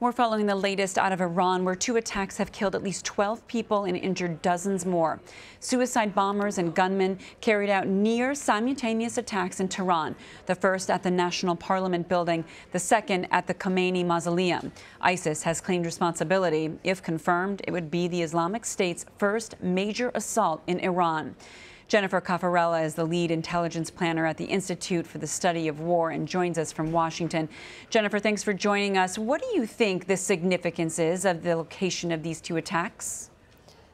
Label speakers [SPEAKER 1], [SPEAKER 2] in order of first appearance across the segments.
[SPEAKER 1] We're following the latest out of Iran, where 2 attacks have killed at least 12 people and injured dozens more. Suicide bombers and gunmen carried out near simultaneous attacks in Tehran, the first at the National Parliament building, the second at the Khomeini Mausoleum. ISIS has claimed responsibility. If confirmed, it would be the Islamic State's first major assault in Iran. Jennifer Cafarella is the lead intelligence planner at the Institute for the Study of War and joins us from Washington. Jennifer, thanks for joining us. What do you think the significance is of the location of these 2 attacks?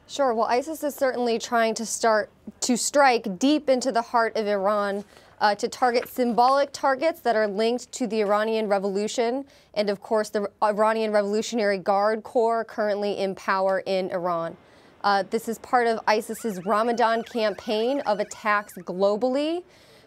[SPEAKER 2] Sure. Well, ISIS is certainly trying to strike deep into the heart of Iran to target symbolic targets that are linked to the Iranian Revolution and, of course, the Iranian Revolutionary Guard Corps currently in power in Iran. This is part of ISIS's Ramadan campaign of attacks globally,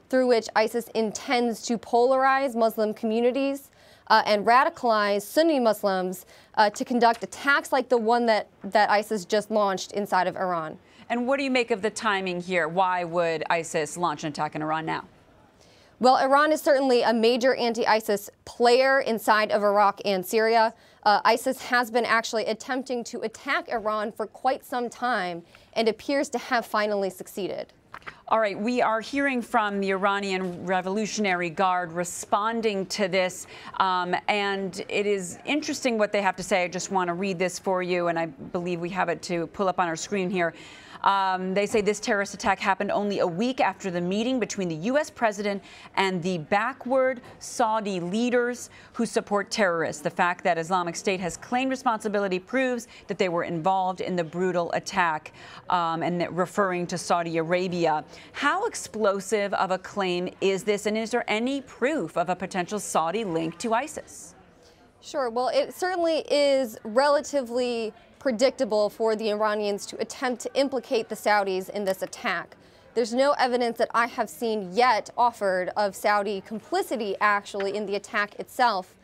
[SPEAKER 2] through which ISIS intends to polarize Muslim communities and radicalize Sunni Muslims to conduct attacks like the one that ISIS just launched inside of Iran.
[SPEAKER 1] And what do you make of the timing here? Why would ISIS launch an attack in Iran now?
[SPEAKER 2] Well, Iran is certainly a major anti-ISIS player inside of Iraq and Syria. ISIS has been actually attempting to attack Iran for quite some time and appears to have finally succeeded.
[SPEAKER 1] All right, we are hearing from the Iranian Revolutionary Guard responding to this, and it is interesting what they have to say. I just want to read this for you, and I believe we have it to pull up on our screen here. They say this terrorist attack happened only a week after the meeting between the U.S. president and the backward Saudi leaders who support terrorists. The fact that Islamic State has claimed responsibility proves that they were involved in the brutal attack, and referring to Saudi Arabia. How explosive of a claim is this, and is there any proof of a potential Saudi link to ISIS?
[SPEAKER 2] Sure. Well, it certainly is relatively predictable for the Iranians to attempt to implicate the Saudis in this attack. There's no evidence that I have seen yet offered of Saudi complicity actually in the attack itself.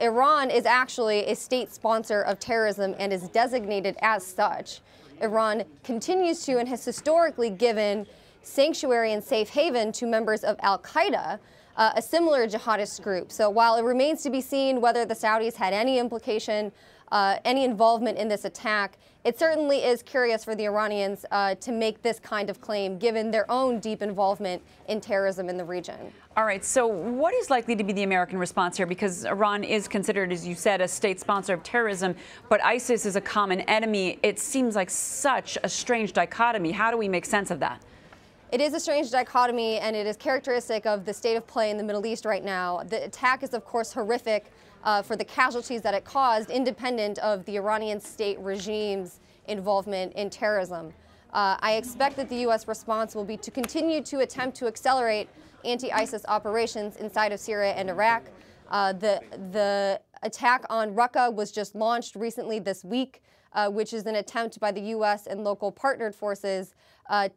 [SPEAKER 2] Iran is actually a state sponsor of terrorism and is designated as such. Iran continues to and has historically given sanctuary and safe haven to members of al-Qaeda, a similar jihadist group. So while it remains to be seen whether the Saudis had any implication, any involvement in this attack, it certainly is curious for the Iranians to make this kind of claim, given their own deep involvement in terrorism in the region.
[SPEAKER 1] All right, so what is likely to be the American response here? Because Iran is considered, as you said, a state sponsor of terrorism, but ISIS is a common enemy. It seems like such a strange dichotomy. How do we make sense of that?
[SPEAKER 2] It is a strange dichotomy, and it is characteristic of the state of play in the Middle East right now. The attack is, of course, horrific for the casualties that it caused, independent of the Iranian state regime's involvement in terrorism. I expect that the U.S. response will be to continue to attempt to accelerate anti-ISIS operations inside of Syria and Iraq. The attack on Raqqa was just launched recently this week, which is an attempt by the U.S. and local partnered forces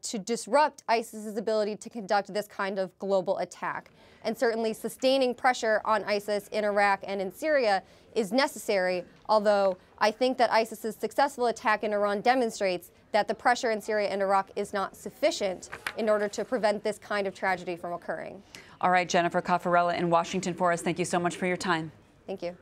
[SPEAKER 2] to disrupt ISIS's ability to conduct this kind of global attack. And certainly sustaining pressure on ISIS in Iraq and in Syria is necessary, although I think that ISIS's successful attack in Iran demonstrates that the pressure in Syria and Iraq is not sufficient in order to prevent this kind of tragedy from occurring.
[SPEAKER 1] All right, Jennifer Cafarella in Washington for us. Thank you so much for your time.
[SPEAKER 2] Thank you.